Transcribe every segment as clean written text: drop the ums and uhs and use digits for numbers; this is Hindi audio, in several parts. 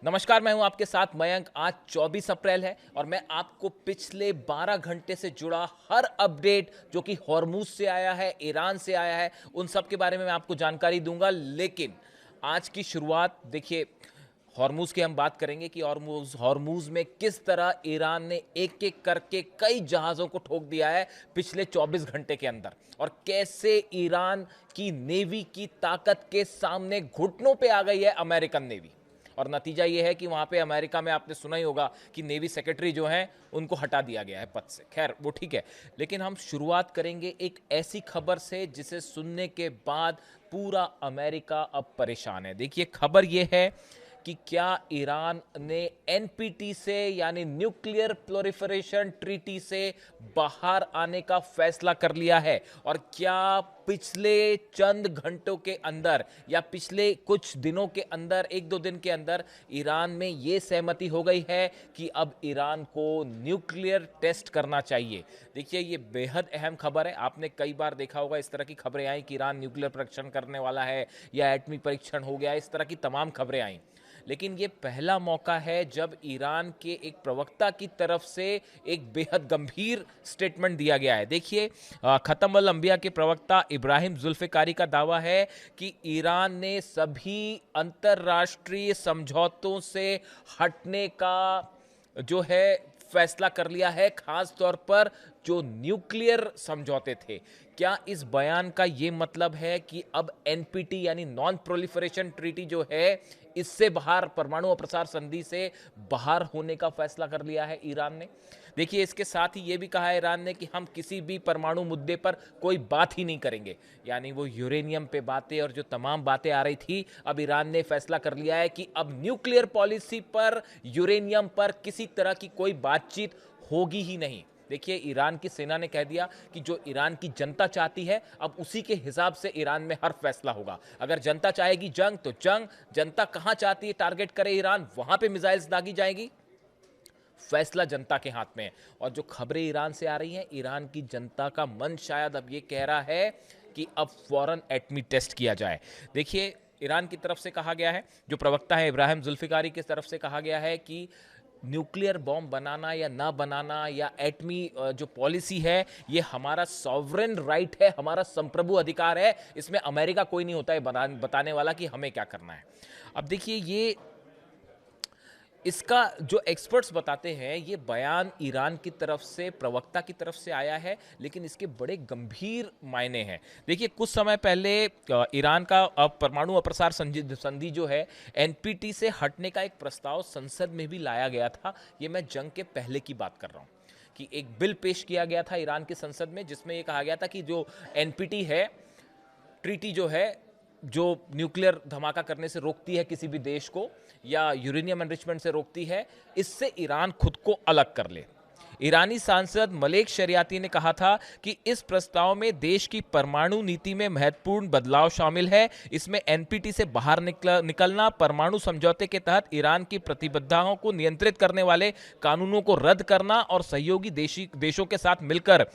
नमस्कार, मैं हूं आपके साथ मयंक। आज 24 अप्रैल है और मैं आपको पिछले 12 घंटे से जुड़ा हर अपडेट जो कि हॉर्मूज से आया है, ईरान से आया है, उन सब के बारे में मैं आपको जानकारी दूंगा। लेकिन आज की शुरुआत देखिए, हॉर्मूज की हम बात करेंगे कि हॉर्मूज हॉर्मूज में किस तरह ईरान ने एक एक करके कई जहाज़ों को ठोक दिया है पिछले 24 घंटे के अंदर, और कैसे ईरान की नेवी की ताकत के सामने घुटनों पे आ गई है अमेरिकन नेवी। और नतीजा ये है कि वहां पे अमेरिका में आपने सुना ही होगा कि नेवी सेक्रेटरी जो हैं उनको हटा दिया गया है पद से। खैर वो ठीक है, लेकिन हम शुरुआत करेंगे एक ऐसी खबर से जिसे सुनने के बाद पूरा अमेरिका अब परेशान है। देखिए, खबर ये है कि क्या ईरान ने एनपीटी से यानी न्यूक्लियर प्रोलिफरेशन ट्रीटी से बाहर आने का फैसला कर लिया है, और क्या पिछले चंद घंटों के अंदर या पिछले कुछ दिनों के अंदर, एक दो दिन के अंदर, ईरान में यह सहमति हो गई है कि अब ईरान को न्यूक्लियर टेस्ट करना चाहिए। देखिए, ये बेहद अहम खबर है। आपने कई बार देखा होगा इस तरह की खबरें आई कि ईरान न्यूक्लियर परीक्षण करने वाला है या एटमी परीक्षण हो गया, इस तरह की तमाम खबरें आई। लेकिन ये पहला मौका है जब ईरान के एक प्रवक्ता की तरफ से एक बेहद गंभीर स्टेटमेंट दिया गया है। देखिए, खत्म अल अंबिया के प्रवक्ता इब्राहिम जुल्फिकारी का दावा है कि ईरान ने सभी अंतर्राष्ट्रीय समझौतों से हटने का जो है फैसला कर लिया है, खास तौर पर जो न्यूक्लियर समझौते थे। क्या इस बयान का यह मतलब है कि अब एनपीटी यानी नॉन प्रोलिफरेशन ट्रीटी जो है, इससे बाहर, परमाणु अप्रसार संधि से बाहर होने का फैसला कर लिया है ईरान ने? देखिए, इसके साथ ही यह भी कहा है ईरान ने कि हम किसी भी परमाणु मुद्दे पर कोई बात ही नहीं करेंगे। यानी वो यूरेनियम पे बातें और जो तमाम बातें आ रही थी, अब ईरान ने फैसला कर लिया है कि अब न्यूक्लियर पॉलिसी पर, यूरेनियम पर किसी तरह की कोई बातचीत होगी ही नहीं। देखिए, ईरान की सेना ने कह दिया कि जो ईरान की जनता चाहती है, अब उसी के हिसाब से ईरान में हर फैसला होगा। अगर जनता चाहेगी जंग तो जंग, जनता कहां चाहती है टारगेट करे ईरान, वहां पे मिसाइल्स दागी जाएगी। फैसला जनता के हाथ में है। और जो खबरें ईरान से आ रही हैं, ईरान की जनता का मन शायद अब ये कह रहा है कि अब फौरन एटमी टेस्ट किया जाए। देखिए, ईरान की तरफ से कहा गया है, जो प्रवक्ता है इब्राहिम जुल्फिकारी की तरफ से कहा गया है कि न्यूक्लियर बॉम्ब बनाना या ना बनाना या एटमी जो पॉलिसी है, ये हमारा सॉवरेन राइट है, हमारा संप्रभु अधिकार है। इसमें अमेरिका कोई नहीं होता है बताने वाला कि हमें क्या करना है। अब देखिए, ये इसका जो एक्सपर्ट्स बताते हैं, ये बयान ईरान की तरफ से, प्रवक्ता की तरफ से आया है, लेकिन इसके बड़े गंभीर मायने हैं। देखिए, कुछ समय पहले ईरान का परमाणु अप्रसार संधि जो है, एनपीटी से हटने का एक प्रस्ताव संसद में भी लाया गया था। ये मैं जंग के पहले की बात कर रहा हूँ कि एक बिल पेश किया गया था ईरान की संसद में, जिसमें यह कहा गया था कि जो एनपीटी है, ट्रीटी जो है, जो न्यूक्लियर धमाका करने से रोकती है किसी भी देश को, या यूरेनियम एनरिचमेंट से रोकती है, इससे ईरान खुद को अलग कर ले। ईरानी सांसद मलेक शरियाती ने कहा था कि इस प्रस्ताव में देश की परमाणु नीति में महत्वपूर्ण बदलाव शामिल है। इसमें एनपीटी से बाहर निकलना, परमाणु समझौते के तहत ईरान की प्रतिबद्धताओं को नियंत्रित करने वाले कानूनों को रद्द करना और सहयोगी देशों के साथ मिलकर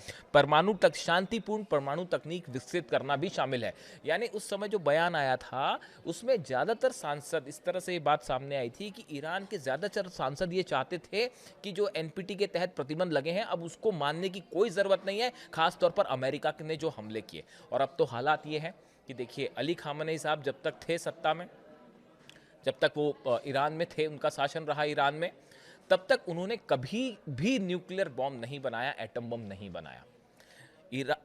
शांतिपूर्ण परमाणु तकनीक विकसित करना भी शामिल है। यानी उस समय जो बयान आया था, उसमें ज्यादातर सांसद, इस तरह से ये बात सामने आई थी कि ईरान के ज्यादातर सांसद ये चाहते थे कि जो एनपीटी के तहत प्रतिबंध लगे हैं, अब उसको मानने की कोई जरूरत नहीं है, खासतौर पर अमेरिका ने जो हमले किए। और अब तो हालात ये हैं कि देखिए, अली खामनेई साहब जब तक थे सत्ता में, जब तक वो ईरान में थे, उनका शासन रहा ईरान में, तब तक उन्होंने कभी भी न्यूक्लियर बॉम्ब नहीं बनाया, एटम बम नहीं बनाया।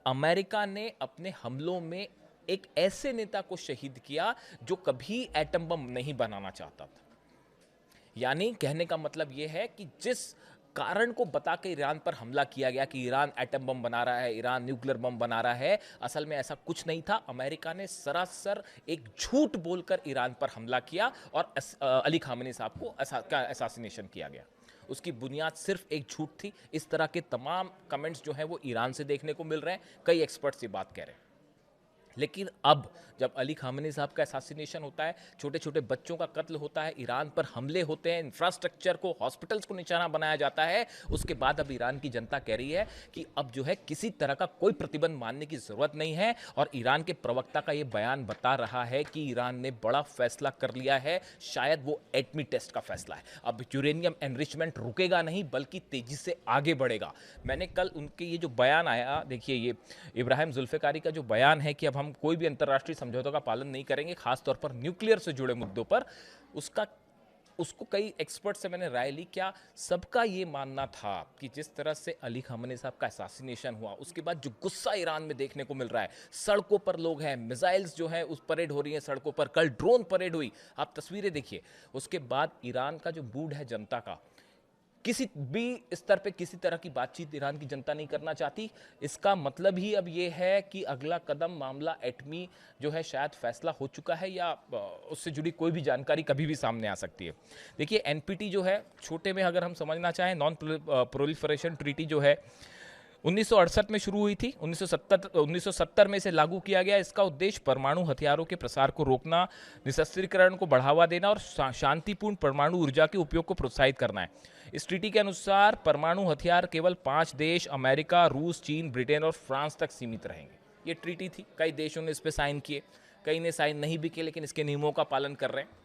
अमेरिका ने अपने हमलों में एक ऐसे नेता को शहीद किया जो कभी एटम बम नहीं बनाना चाहता था। यानी कहने का मतलब यह है कि जिस कारण को बता के ईरान पर हमला किया गया कि ईरान एटम बम बना रहा है, ईरान न्यूक्लियर बम बना रहा है, असल में ऐसा कुछ नहीं था। अमेरिका ने सरासर एक झूठ बोलकर ईरान पर हमला किया और अली खामेनी साहब को असैसिनेशन किया गया। उसकी बुनियाद सिर्फ एक झूठ थी। इस तरह के तमाम कमेंट्स जो हैं वो ईरान से देखने को मिल रहे हैं, कई एक्सपर्ट्स ये बात कह रहे हैं। लेकिन अब जब अली खामनी साहब का असैसिनेशन होता है, छोटे छोटे बच्चों का कत्ल होता है, ईरान पर हमले होते हैं, इंफ्रास्ट्रक्चर को, हॉस्पिटल्स को निशाना बनाया जाता है, उसके बाद अब ईरान की जनता कह रही है कि अब जो है किसी तरह का कोई प्रतिबंध मानने की जरूरत नहीं है। और ईरान के प्रवक्ता का ये बयान बता रहा है कि ईरान ने बड़ा फैसला कर लिया है, शायद वो एटमी टेस्ट का फैसला है। अब यूरेनियम एनरिचमेंट रुकेगा नहीं बल्कि तेजी से आगे बढ़ेगा। मैंने कल उनके ये जो बयान आया, देखिए ये इब्राहिम जुल्फिकारी का जो बयान है कि अब हम कोई भी अंतर्राष्ट्रीय समझौतों का पालन नहीं करेंगे, खासतौर पर न्यूक्लियर से जुड़े मुद्दों पर, उसको कई एक्सपर्ट से मैंने राय ली। क्या सबका ये मानना था कि जिस तरह से अली खामनी साहब का असैसिनेशन हुआ, उसके बाद जो गुस्सा ईरान में देखने को मिल रहा है, सड़कों पर लोग हैं, मिसाइल्स जो है उस परेड हो रही है सड़कों पर, कल ड्रोन परेड हुई, आप तस्वीरें देखिए। उसके बाद ईरान का जो मूड है जनता का, किसी भी स्तर पे किसी तरह की बातचीत ईरान की जनता नहीं करना चाहती। इसका मतलब ही अब ये है कि अगला कदम मामला एटमी जो है शायद फैसला हो चुका है, या उससे जुड़ी कोई भी जानकारी कभी भी सामने आ सकती है। देखिए एनपीटी जो है, छोटे में अगर हम समझना चाहें, नॉन प्रोलिफरेशन ट्रीटी जो है 1968 में शुरू हुई थी, 1970 में इसे लागू किया गया। इसका उद्देश्य परमाणु हथियारों के प्रसार को रोकना, निशस्त्रीकरण को बढ़ावा देना और शांतिपूर्ण परमाणु ऊर्जा के उपयोग को प्रोत्साहित करना है। इस ट्रीटी के अनुसार परमाणु हथियार केवल 5 देश, अमेरिका, रूस, चीन, ब्रिटेन और फ्रांस तक सीमित रहेंगे। ये ट्रीटी थी, कई देशों ने इस पर साइन किए, कई ने साइन नहीं भी किए, लेकिन इसके नियमों का पालन कर रहे हैं।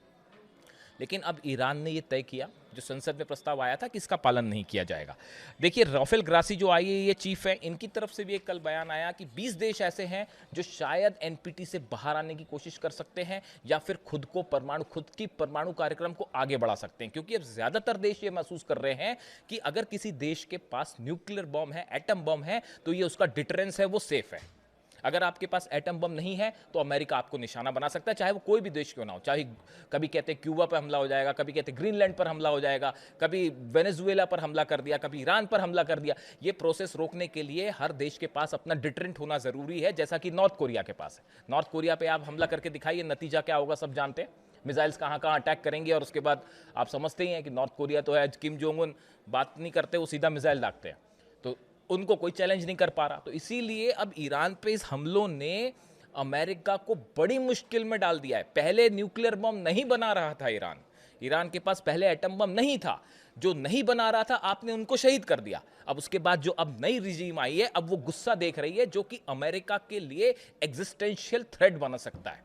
लेकिन अब ईरान ने यह तय किया, जो संसद में प्रस्ताव आया था, कि इसका पालन नहीं किया जाएगा। देखिए राफेल ग्रासी जो आईएईए चीफ है, इनकी तरफ से भी एक कल बयान आया कि 20 देश ऐसे हैं जो शायद एनपीटी से बाहर आने की कोशिश कर सकते हैं, या फिर खुद की परमाणु कार्यक्रम को आगे बढ़ा सकते हैं। क्योंकि अब ज्यादातर देश ये महसूस कर रहे हैं कि अगर किसी देश के पास न्यूक्लियर बॉम्ब है, एटम बॉम्ब है, तो ये उसका डिटरेंस है, वो सेफ है। अगर आपके पास एटम बम नहीं है तो अमेरिका आपको निशाना बना सकता है, चाहे वो कोई भी देश क्यों ना हो। चाहे कभी कहते हैं क्यूबा पर हमला हो जाएगा, कभी कहते हैं ग्रीनलैंड पर हमला हो जाएगा, कभी वेनेजुएला पर हमला कर दिया, कभी ईरान पर हमला कर दिया। ये प्रोसेस रोकने के लिए हर देश के पास अपना डिटरेंट होना जरूरी है, जैसा कि नॉर्थ कोरिया के पास है। नॉर्थ कोरिया पे आप हमला करके दिखाइए, नतीजा क्या होगा सब जानते हैं। मिसाइल्स कहाँ कहाँ अटैक करेंगे, और उसके बाद आप समझते ही हैं कि नॉर्थ कोरिया तो है, किम जोंग उन बात नहीं करते, वो सीधा मिसाइल दागते हैं, तो उनको कोई चैलेंज नहीं कर पा रहा। तो इसीलिए अब ईरान पे इस हमलों ने अमेरिका को बड़ी मुश्किल में डाल दिया है। पहले न्यूक्लियर बम नहीं बना रहा था ईरान के पास पहले एटम बम नहीं था। जो नहीं बना रहा था आपने उनको शहीद कर दिया। अब उसके बाद जो अब नई रिजीम आई है, अब वो गुस्सा देख रही है, जो कि अमेरिका के लिए एग्जिस्टेंशियल थ्रेट बन सकता है।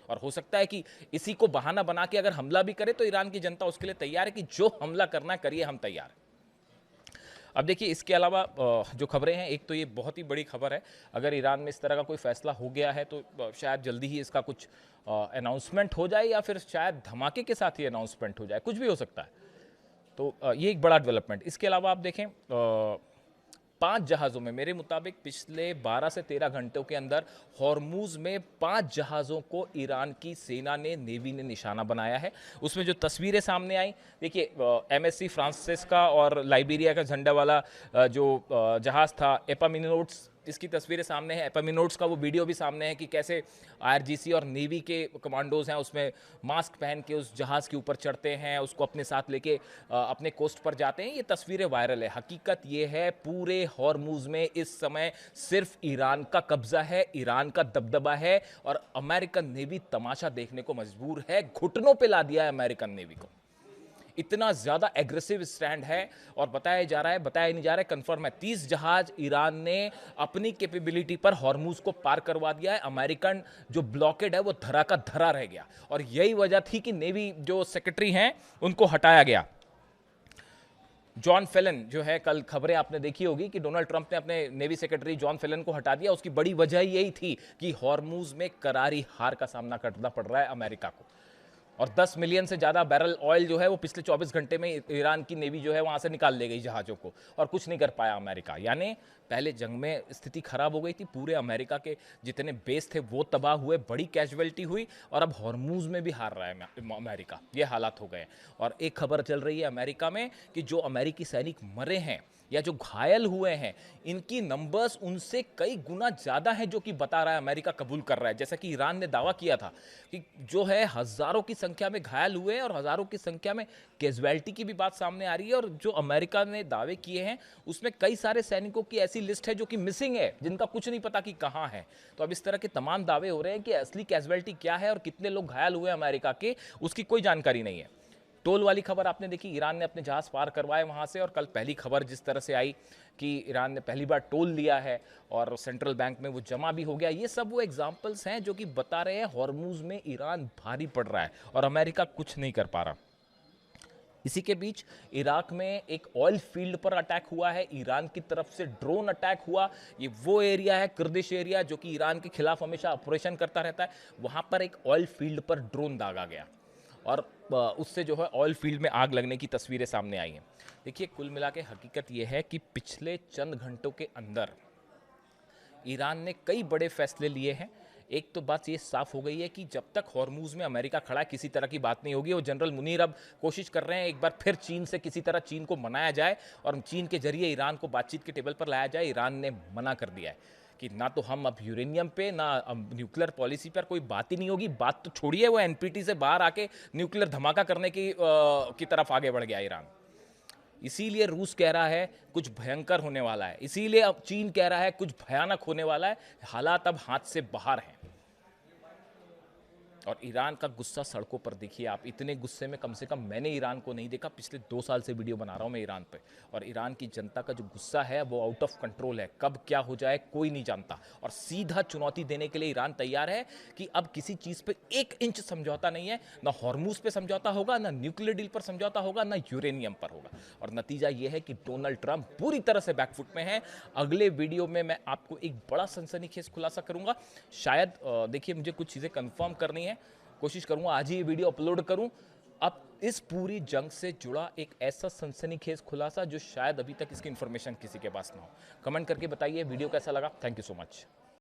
और हो सकता है कि इसी को बहाना बना के अगर हमला भी करे तो ईरान की जनता उसके लिए तैयार है कि जो हमला करना है करिए, हम तैयार हैं। अब देखिए इसके अलावा जो खबरें हैं, एक तो ये बहुत ही बड़ी खबर है, अगर ईरान में इस तरह का कोई फैसला हो गया है तो शायद जल्दी ही इसका कुछ अनाउंसमेंट हो जाए, या फिर शायद धमाके के साथ ही अनाउंसमेंट हो जाए, कुछ भी हो सकता है। तो ये एक बड़ा डेवलपमेंट। इसके अलावा आप देखें 5 जहाज़ों में, मेरे मुताबिक पिछले 12 से 13 घंटों के अंदर हॉर्मूज में 5 जहाज़ों को ईरान की सेना ने, नेवी ने निशाना बनाया है। उसमें जो तस्वीरें सामने आई, देखिए एमएससी फ्रांसिस का और लाइबेरिया का झंडा वाला जो जहाज़ था एपामिनोट्स, इसकी तस्वीरें सामने हैं। एपामिनोट्स का वो वीडियो भी सामने है कि कैसे आईआरजीसी और नेवी के कमांडोज हैं, उसमें मास्क पहन के उस जहाज़ के ऊपर चढ़ते हैं, उसको अपने साथ लेके अपने कोस्ट पर जाते हैं। ये तस्वीरें वायरल है। हकीकत ये है पूरे हॉर्मूज में इस समय सिर्फ ईरान का कब्जा है, ईरान का दबदबा है, और अमेरिकन नेवी तमाशा देखने को मजबूर है। घुटनों पे ला दिया है अमेरिकन नेवी को, इतना ज्यादा एग्रेसिव स्टैंड है। और बताया नहीं जा रहा है, कंफर्म है 30 जहाज ईरान ने अपनी कैपेबिलिटी पर हॉर्मूज को पार करवा दिया है। अमेरिकन जो ब्लॉकेड है वो धरा का धरा रह गया, और यही वजह थी कि नेवी जो सेक्रेटरी हैं उनको हटाया गया। जॉन फेलन जो है, कल खबरें आपने देखी होगी कि डोनाल्ड ट्रंप ने अपने नेवी सेक्रेटरी जॉन फेलन को हटा दिया। उसकी बड़ी वजह यही थी कि हॉर्मूज में करारी हार का सामना करना पड़ रहा है अमेरिका को, और 10 मिलियन से ज़्यादा बैरल ऑयल जो है वो पिछले 24 घंटे में ईरान की नेवी जो है वहाँ से निकाल ले गई जहाज़ों को, और कुछ नहीं कर पाया अमेरिका। यानी पहले जंग में स्थिति खराब हो गई थी, पूरे अमेरिका के जितने बेस थे वो तबाह हुए, बड़ी कैजुअलिटी हुई, और अब हॉर्मूज में भी हार रहा है अमेरिका। ये हालात हो गए। और एक खबर चल रही है अमेरिका में कि जो अमेरिकी सैनिक मरे हैं या जो घायल हुए हैं, इनकी नंबर्स उनसे कई गुना ज़्यादा है जो कि बता रहा है, अमेरिका कबूल कर रहा है। जैसा कि ईरान ने दावा किया था कि जो है हज़ारों की संख्या में घायल हुए हैं और हज़ारों की संख्या में कैजुअलिटी की भी बात सामने आ रही है। और जो अमेरिका ने दावे किए हैं उसमें कई सारे सैनिकों की ऐसी लिस्ट है जो कि मिसिंग है, जिनका कुछ नहीं पता कि कहाँ है। तो अब इस तरह के तमाम दावे हो रहे हैं कि असली कैजुअलिटी क्या है और कितने लोग घायल हुए अमेरिका के, उसकी कोई जानकारी नहीं है। टोल वाली खबर आपने देखी, ईरान ने अपने जहाज पार करवाए वहां से, और कल पहली खबर जिस तरह से आई कि ईरान ने पहली बार टोल लिया है और सेंट्रल बैंक में वो जमा भी हो गया। ये सब वो एग्जाम्पल्स हैं जो कि बता रहे हैं हॉर्मूज में ईरान भारी पड़ रहा है और अमेरिका कुछ नहीं कर पा रहा। इसी के बीच इराक में एक ऑयल फील्ड पर अटैक हुआ है, ईरान की तरफ से ड्रोन अटैक हुआ। ये वो एरिया है, कुर्दिश एरिया, जो कि ईरान के खिलाफ हमेशा ऑपरेशन करता रहता है। वहां पर एक ऑयल फील्ड पर ड्रोन दागा गया और उससे जो है ऑयल फील्ड में आग लगने की तस्वीरें सामने आई हैं। देखिए, कुल मिला के हकीकत यह है कि पिछले चंद घंटों के अंदर ईरान ने कई बड़े फैसले लिए हैं। एक तो बात ये साफ हो गई है कि जब तक हॉर्मूज में अमेरिका खड़ा है किसी तरह की बात नहीं होगी। और जनरल मुनीर अब कोशिश कर रहे हैं एक बार फिर चीन से किसी तरह चीन को मनाया जाए और चीन के जरिए ईरान को बातचीत के टेबल पर लाया जाए। ईरान ने मना कर दिया है कि ना तो हम अब यूरेनियम पे ना न्यूक्लियर पॉलिसी पर कोई बात ही नहीं होगी। बात तो छोड़िए, वो एनपीटी से बाहर आके न्यूक्लियर धमाका करने की तरफ आगे बढ़ गया ईरान। इसीलिए रूस कह रहा है कुछ भयंकर होने वाला है, इसीलिए अब चीन कह रहा है कुछ भयानक होने वाला है। हालात अब हाथ से बाहर हैं और ईरान का गुस्सा सड़कों पर देखिए आप। इतने गुस्से में कम से कम मैंने ईरान को नहीं देखा। पिछले 2 साल से वीडियो बना रहा हूं मैं ईरान पे, और ईरान की जनता का जो गुस्सा है वो आउट ऑफ कंट्रोल है। कब क्या हो जाए कोई नहीं जानता। और सीधा चुनौती देने के लिए ईरान तैयार है कि अब किसी चीज़ पे 1 इंच समझौता नहीं है। ना हॉर्मूज पे समझौता होगा, ना न्यूक्लियर डील पर समझौता होगा, ना यूरेनियम पर होगा। और नतीजा ये है कि डोनाल्ड ट्रंप पूरी तरह से बैकफुट में है। अगले वीडियो में मैं आपको एक बड़ा सनसनीखेज खुलासा करूंगा। शायद देखिए, मुझे कुछ चीज़ें कंफर्म करनी है, कोशिश करूंगा आज ही ये वीडियो अपलोड करूं। अब इस पूरी जंग से जुड़ा एक ऐसा सनसनीखेज खुलासा जो शायद अभी तक इसकी इंफॉर्मेशन किसी के पास ना हो। कमेंट करके बताइए वीडियो कैसा लगा। Thank you so much.